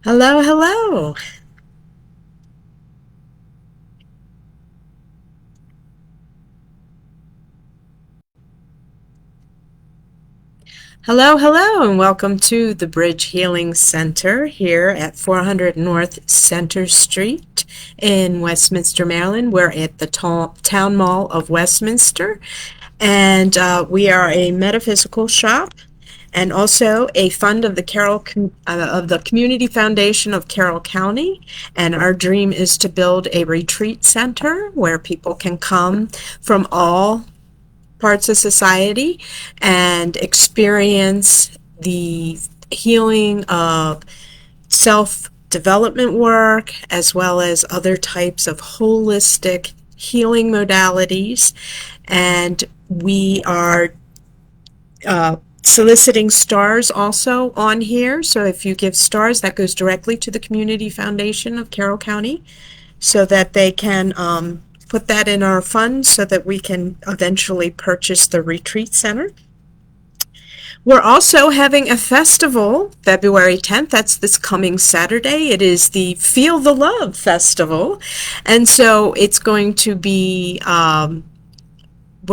Hello, hello. Hello, hello, and welcome to the Bridge Healing Center here at 400 North Center Street in Westminster, Maryland. We're at the Town Mall of Westminster, and we are a metaphysical shop and also a fund of the Community Foundation of Carroll County. And our dream is to build a retreat center where people can come from all parts of society and experience the healing of self development work as well as other types of holistic healing modalities. And we are soliciting stars also on here. So if you give stars, that goes directly to the Community Foundation of Carroll County so that they can put that in our fund so that we can eventually purchase the retreat center. We're also having a festival February 10th. That's this coming Saturday. It is the Feel the Love Festival. And so it's going to be, we're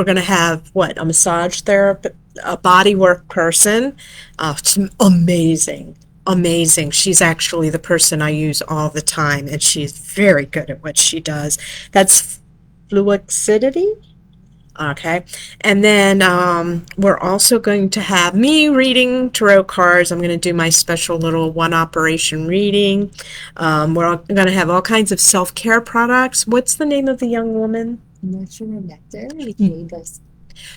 going to have a massage therapist, a bodywork person. It's amazing. Amazing. She's actually the person I use all the time, and she's very good at what she does. That's Fluidity. Okay. And then we're also going to have me reading tarot cards. I'm going to do my special little one operation reading. We're going to have all kinds of self-care products. What's the name of the young woman? Nurture and Nectar with Jade Garcia.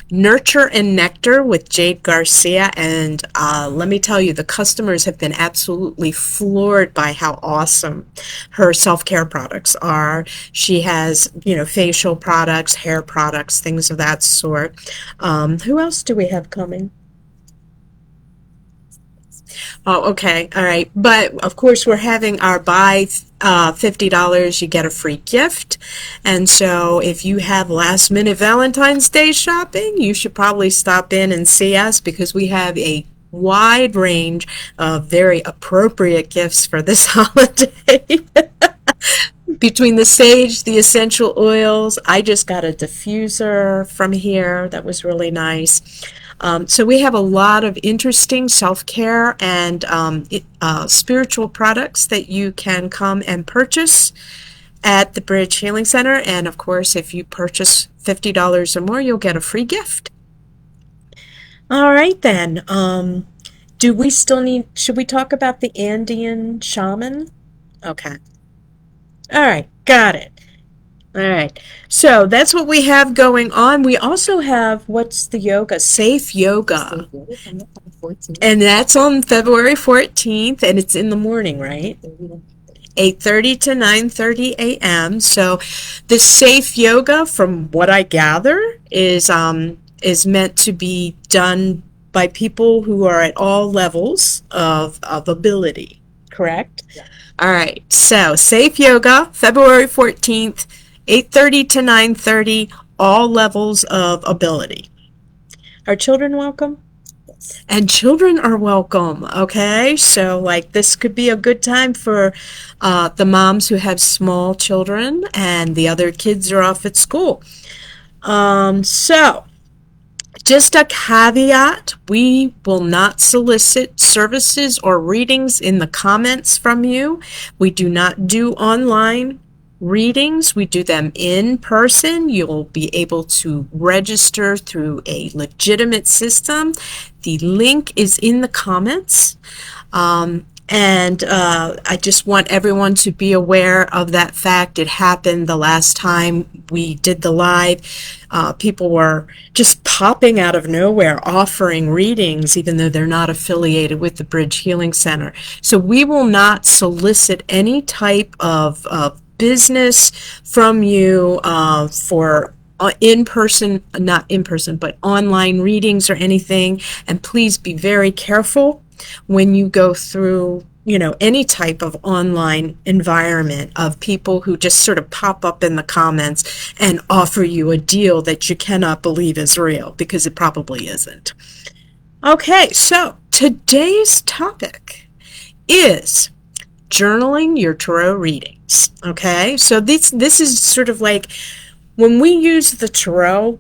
Nurture and Nectar with Jade Garcia. And let me tell you, the customers have been absolutely floored by how awesome her self-care products are. She has, facial products, hair products, things of that sort. Who else do we have coming? Oh, okay. All right. But of course, we're having our buy $50, you get a free gift. And so if you have last minute Valentine's Day shopping, you should probably stop in and see us because we have a wide range of very appropriate gifts for this holiday. Between the sage, the essential oils, I just got a diffuser from here that was really nice. So we have a lot of interesting self-care and spiritual products that you can come and purchase at the Bridge Healing Center. And of course, if you purchase $50 or more, you'll get a free gift. All right, then. Should we talk about the Andean shaman? Okay. All right, got it. All right. So that's what we have going on. We also have what's the yoga? Safe yoga. And that's on February 14th and it's in the morning, right? 8:30 to 9:30 a.m. So the safe yoga, from what I gather, is meant to be done by people who are at all levels of ability, correct? Yeah. All right. So safe yoga, February 14th. 8:30 to 9:30, all levels of ability. Are children welcome? Yes. And children are welcome, okay? So, this could be a good time for the moms who have small children and the other kids are off at school. Just a caveat, we will not solicit services or readings in the comments from you. We do not do online readings. We do them in person. You'll be able to register through a legitimate system. The link is in the comments. I just want everyone to be aware of that fact. It happened the last time we did the live. People were just popping out of nowhere offering readings even though they're not affiliated with the Bridge Healing Center. So we will not solicit any type of business from you for not in person, but online readings or anything. And please be very careful when you go through, any type of online environment of people who just sort of pop up in the comments and offer you a deal that you cannot believe is real, because it probably isn't. Okay, so today's topic is journaling your tarot readings. Okay, so this is sort of like when we use the tarot,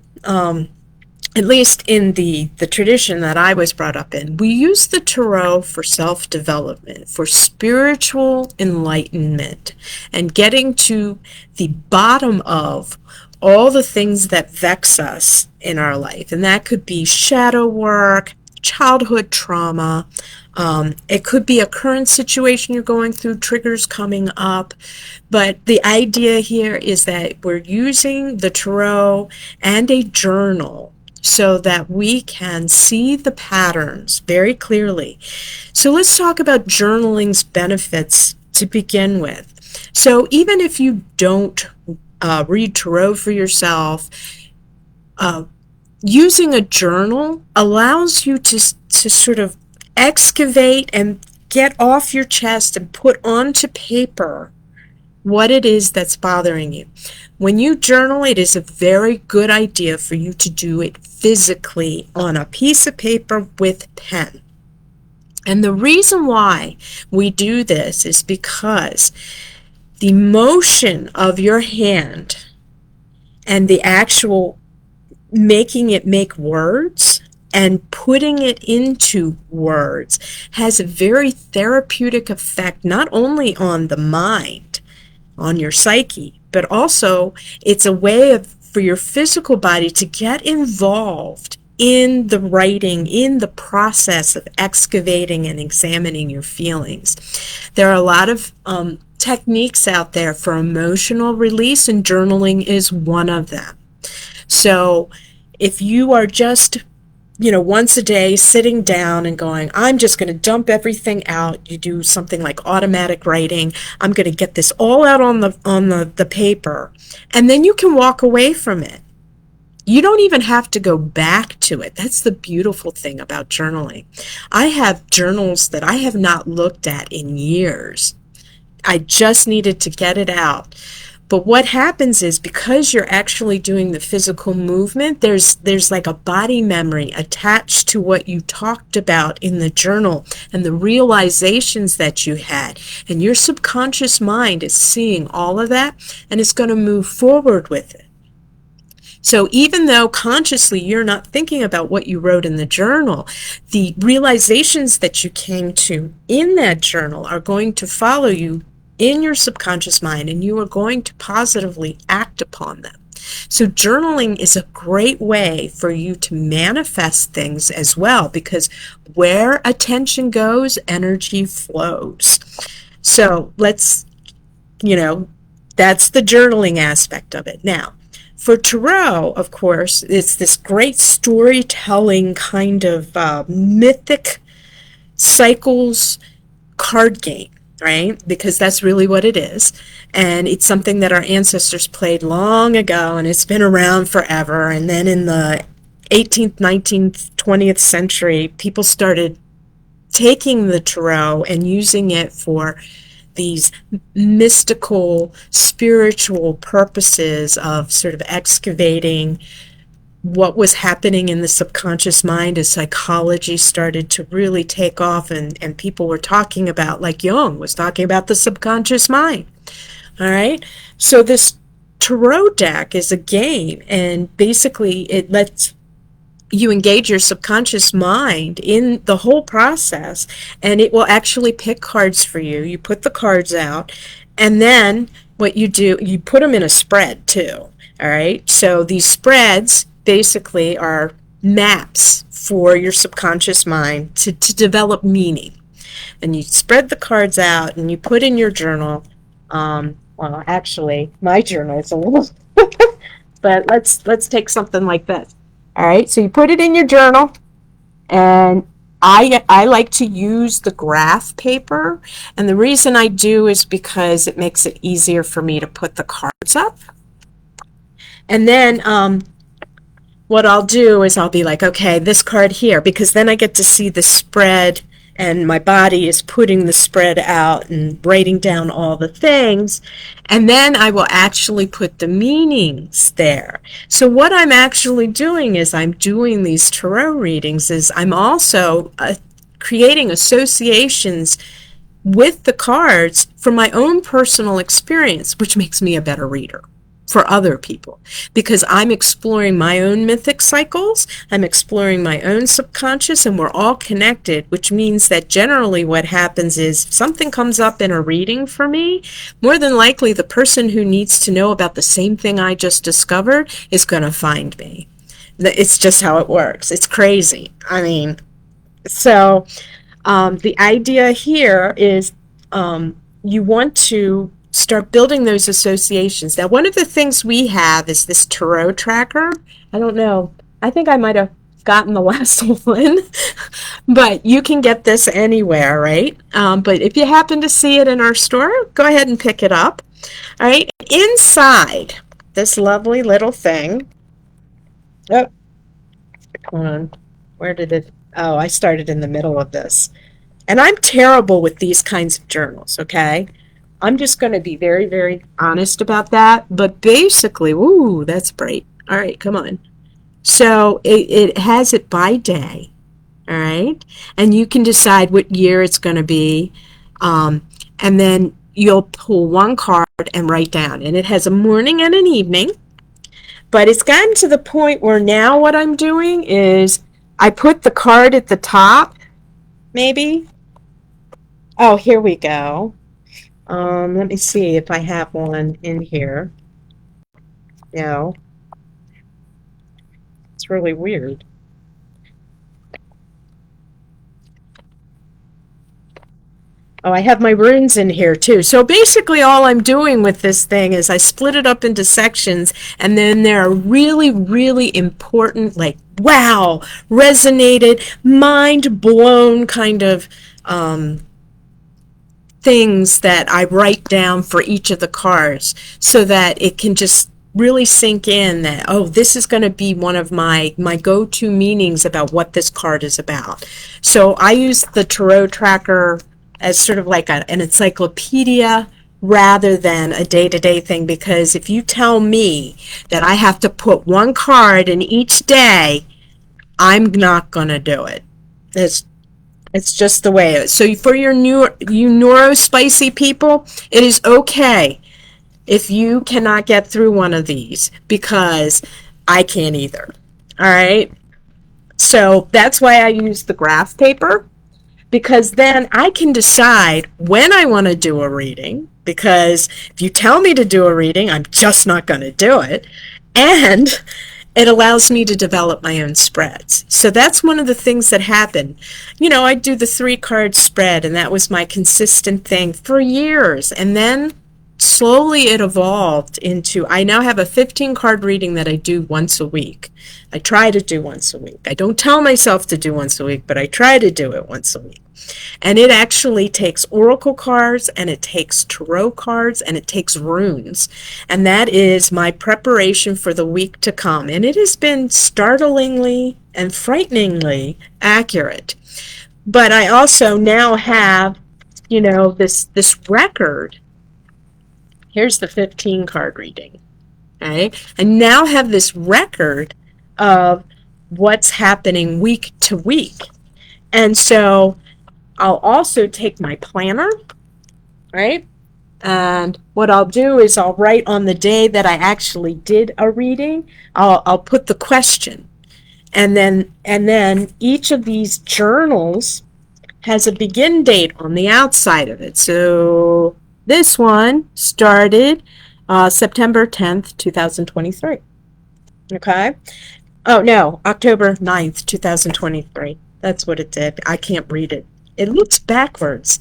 at least in the tradition that I was brought up in, we use the tarot for self-development, for spiritual enlightenment, and getting to the bottom of all the things that vex us in our life. And that could be shadow work, childhood trauma. It could be a current situation you're going through, triggers coming up. But the idea here is that we're using the tarot and a journal so that we can see the patterns very clearly. So let's talk about journaling's benefits to begin with. So even if you don't read tarot for yourself, using a journal allows you to sort of excavate and get off your chest and put onto paper what it is that's bothering you. When you journal, it is a very good idea for you to do it physically on a piece of paper with pen. And the reason why we do this is because the motion of your hand and the actual making it make words and putting it into words has a very therapeutic effect, not only on the mind, on your psyche, but also it's a way for your physical body to get involved in the writing, in the process of excavating and examining your feelings. There are a lot of techniques out there for emotional release, and journaling is one of them. So if you are just, once a day sitting down and going, I'm just going to dump everything out, you do something like automatic writing, I'm going to get this all out on the paper, and then you can walk away from it. You don't even have to go back to it. That's the beautiful thing about journaling. I have journals that I have not looked at in years. I just needed to get it out. But what happens is, because you're actually doing the physical movement, there's like a body memory attached to what you talked about in the journal and the realizations that you had. And your subconscious mind is seeing all of that, and it's going to move forward with it. So even though consciously you're not thinking about what you wrote in the journal, the realizations that you came to in that journal are going to follow you in your subconscious mind, and you are going to positively act upon them. So journaling is a great way for you to manifest things as well, because where attention goes, energy flows. So let's, that's the journaling aspect of it. Now, for tarot, of course, it's this great storytelling kind of mythic cycles card game, right? Because that's really what it is. And it's something that our ancestors played long ago, and it's been around forever. And then in the 18th, 19th, 20th century, people started taking the tarot and using it for these mystical, spiritual purposes of sort of excavating what was happening in the subconscious mind as psychology started to really take off, and people were talking about, like Jung was talking about, the subconscious mind. All right, so this tarot deck is a game, and basically it lets you engage your subconscious mind in the whole process, and it will actually pick cards for you. You put the cards out, and then what you do, you put them in a spread too. All right, so these spreads basically are maps for your subconscious mind to develop meaning. And you spread the cards out and you put in your journal. Well, actually, my journal is a little, but let's take something like this. All right, so you put it in your journal, and I like to use the graph paper, and the reason I do is because it makes it easier for me to put the cards up. And then what I'll do is I'll be like, okay, this card here, because then I get to see the spread, and my body is putting the spread out and writing down all the things, and then I will actually put the meanings there. So what I'm actually doing is I'm doing these tarot readings is I'm also creating associations with the cards from my own personal experience, which makes me a better reader for other people, because I'm exploring my own mythic cycles, I'm exploring my own subconscious, and we're all connected, which means that generally what happens is if something comes up in a reading for me, more than likely the person who needs to know about the same thing I just discovered is going to find me. It's just how it works. It's crazy. I mean, so the idea here is you want to start building those associations. Now, one of the things we have is this tarot tracker. I don't know. I think I might have gotten the last one, but you can get this anywhere, right? But if you happen to see it in our store, go ahead and pick it up. All right. Inside this lovely little thing. Oh, hold on. Where did it? Oh, I started in the middle of this. And I'm terrible with these kinds of journals, okay? I'm just going to be very, very honest about that. But basically, ooh, that's bright. All right, come on. So it has it by day, all right? And you can decide what year it's going to be. And then you'll pull one card and write down. And it has a morning and an evening. But it's gotten to the point where now what I'm doing is I put the card at the top, maybe. Oh, here we go. Let me see if I have one in here. No. It's really weird. Oh, I have my runes in here too. So basically all I'm doing with this thing is I split it up into sections, and then there are really, really important, like, wow, resonated, mind blown kind of things that I write down for each of the cards so that it can just really sink in that, oh, this is going to be one of my go-to meanings about what this card is about. So I use the tarot tracker as sort of like an encyclopedia rather than a day-to-day thing, because if you tell me that I have to put one card in each day, I'm not going to do it. It's just the way it is. So for you neurospicy people, it is okay if you cannot get through one of these, because I can't either. All right? So that's why I use the graph paper, because then I can decide when I want to do a reading, because if you tell me to do a reading, I'm just not going to do it. And it allows me to develop my own spreads. So that's one of the things that happen. You know, I do the 3-card spread, and that was my consistent thing for years. And then slowly it evolved into, I now have a 15-card reading that I do once a week. I try to do once a week. I don't tell myself to do once a week, but I try to do it once a week. And it actually takes oracle cards, and it takes tarot cards, and it takes runes. And that is my preparation for the week to come. And it has been startlingly and frighteningly accurate. But I also now have, you know, this record. Here's the 15-card reading. Okay? I now have this record of what's happening week to week. And so I'll also take my planner, right? And what I'll do is I'll write on the day that I actually did a reading, I'll put the question. And then each of these journals has a begin date on the outside of it. So this one started September 10th, 2023. Okay? Oh, no, October 9th, 2023. That's what it did. I can't read it. It looks backwards.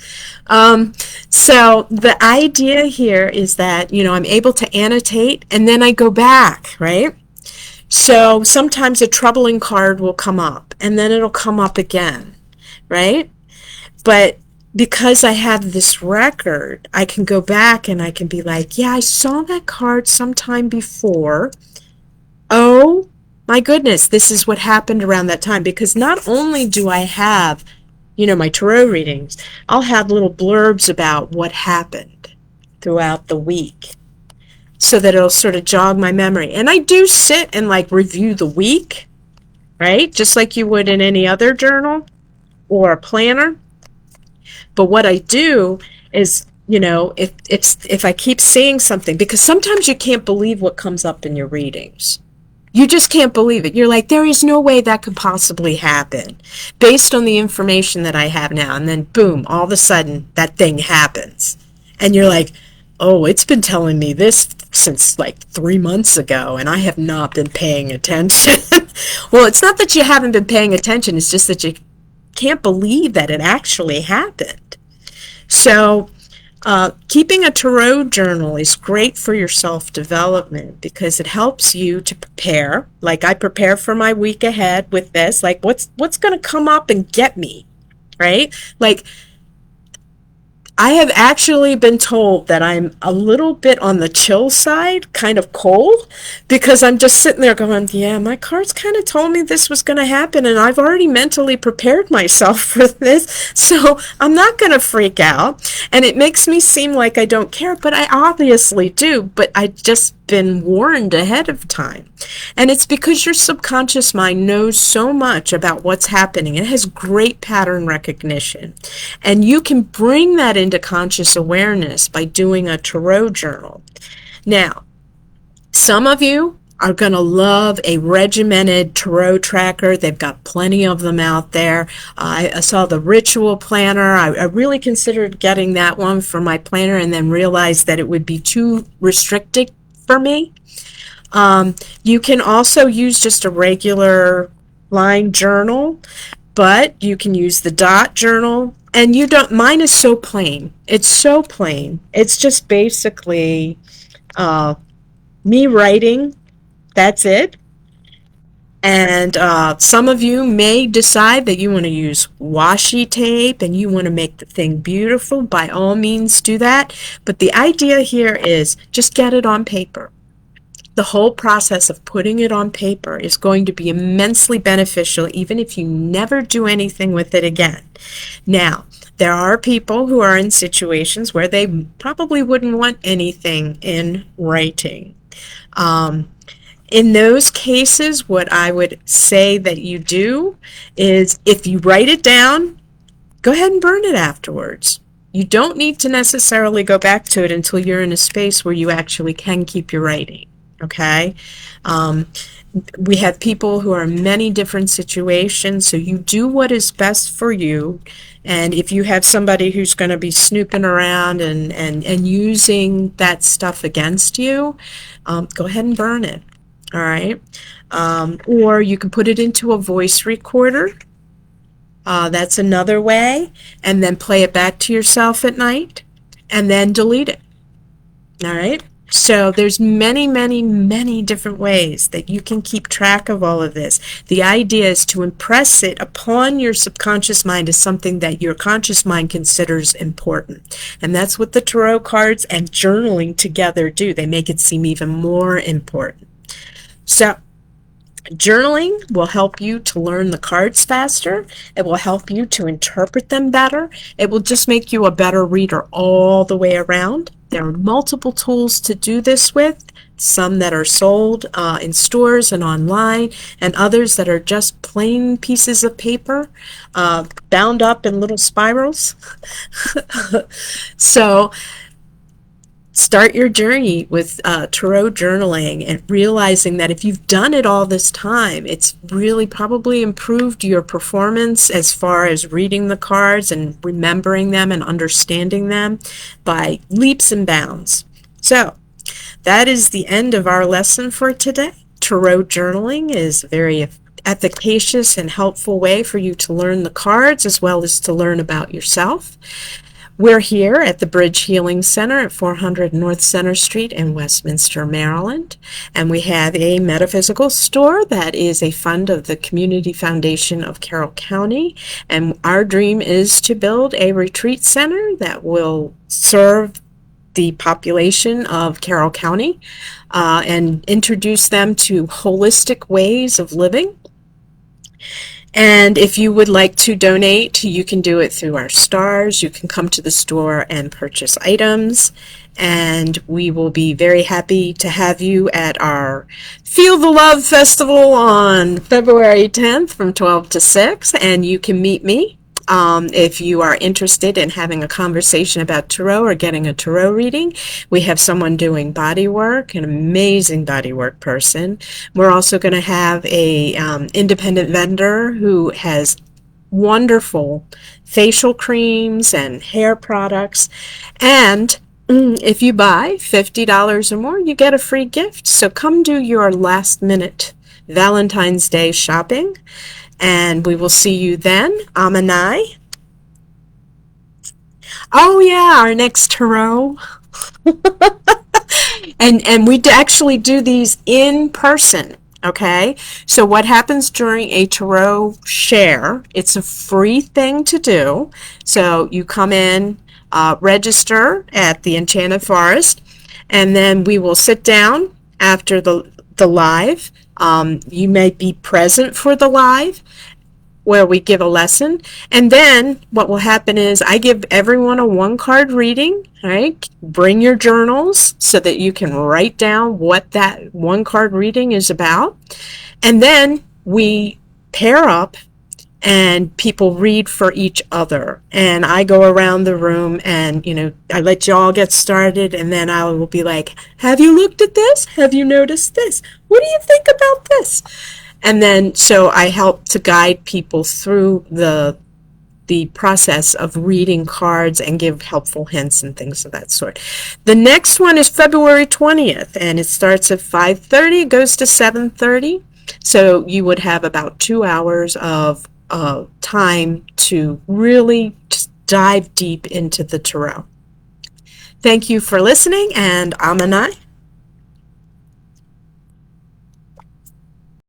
So the idea here is that, you know, I'm able to annotate, and then I go back, right? So sometimes a troubling card will come up, and then it'll come up again, right? But because I have this record, I can go back and I can be like, yeah, I saw that card sometime before. Oh, my goodness, this is what happened around that time. Because not only do I have, you know, my tarot readings, I'll have little blurbs about what happened throughout the week so that it'll sort of jog my memory. And I do sit and like review the week, right? Just like you would in any other journal or a planner. But what I do is, if I keep seeing something, because sometimes you can't believe what comes up in your readings. You just can't believe it. You're like, there is no way that could possibly happen based on the information that I have now. And then boom, all of a sudden that thing happens. And you're like, oh, it's been telling me this since like 3 months ago, and I have not been paying attention. Well, it's not that you haven't been paying attention. It's just that you can't believe that it actually happened. So keeping a tarot journal is great for your self-development because it helps you to prepare. Like I prepare for my week ahead with this, like what's going to come up and get me, right? Like I have actually been told that I'm a little bit on the chill side, kind of cold, because I'm just sitting there going, yeah, my cards kind of told me this was going to happen, and I've already mentally prepared myself for this, so I'm not going to freak out. And it makes me seem like I don't care, but I obviously do, but I've just been warned ahead of time. And it's because your subconscious mind knows so much about what's happening. It has great pattern recognition. And you can bring that into conscious awareness by doing a tarot journal. Now, some of you are going to love a regimented tarot tracker. They've got plenty of them out there. I saw the Ritual Planner. I really considered getting that one for my planner and then realized that it would be too restricted for me. You can also use just a regular line journal, but you can use the dot journal. And mine is so plain. It's so plain. It's just basically me writing. That's it. And some of you may decide that you want to use washi tape and you want to make the thing beautiful. By all means, do that. But the idea here is just get it on paper. The whole process of putting it on paper is going to be immensely beneficial, even if you never do anything with it again. Now, there are people who are in situations where they probably wouldn't want anything in writing. In those cases, what I would say that you do is if you write it down, go ahead and burn it afterwards. You don't need to necessarily go back to it until you're in a space where you actually can keep your writing. Okay? We have people who are in many different situations, so you do what is best for you. And if you have somebody who's going to be snooping around and using that stuff against you, go ahead and burn it. All right? Or you can put it into a voice recorder. That's another way. And then play it back to yourself at night and then delete it. All right? So there's many, many, many different ways that you can keep track of all of this. The idea is to impress it upon your subconscious mind as something that your conscious mind considers important. And that's what the tarot cards and journaling together do. They make it seem even more important. So journaling will help you to learn the cards faster. It will help you to interpret them better. It will just make you a better reader all the way around. There are multiple tools to do this with, some that are sold in stores and online, and others that are just plain pieces of paper bound up in little spirals. So start your journey with tarot journaling and realizing that if you've done it all this time, it's really probably improved your performance as far as reading the cards and remembering them and understanding them by leaps and bounds. So that is the end of our lesson for today. Tarot journaling is a very efficacious and helpful way for you to learn the cards as well as to learn about yourself. We're here at the Bridge Healing Center at 400 North Center Street in Westminster, Maryland. And we have a metaphysical store that is a fund of the Community Foundation of Carroll County. And our dream is to build a retreat center that will serve the population of Carroll County and introduce them to holistic ways of living. And if you would like to donate, you can do it through our stars. You can come to the store and purchase items. And we will be very happy to have you at our Feel the Love Festival on February 10th from 12 to 6. And you can meet me If you are interested in having a conversation about tarot or getting a tarot reading, we have someone doing body work, an amazing body work person. We're also going to have a independent vendor who has wonderful facial creams and hair products. And if you buy $50 or more, you get a free gift. So come do your last minute Valentine's Day shopping, and we will see you then. Amanai. Oh yeah, our next tarot. And we actually do these in person. Okay, so what happens during a tarot share, it's a free thing to do. So you come in, register at the Enchanted Forest, and then we will sit down after the live. You may be present for the live where we give a lesson, and then what will happen is I give everyone a one-card reading. All right, bring your journals so that you can write down what that one-card reading is about, and then we pair up and people read for each other, and I go around the room and I let you all get started, and then I will be like, have you looked at this? Have you noticed this? What do you think about this? And then so I help to guide people through the process of reading cards and give helpful hints and things of that sort. The next one is February 20th, and it starts at 5:30, it goes to 7:30. So you would have about 2 hours of time to really just dive deep into the tarot. Thank you for listening, and Amanai.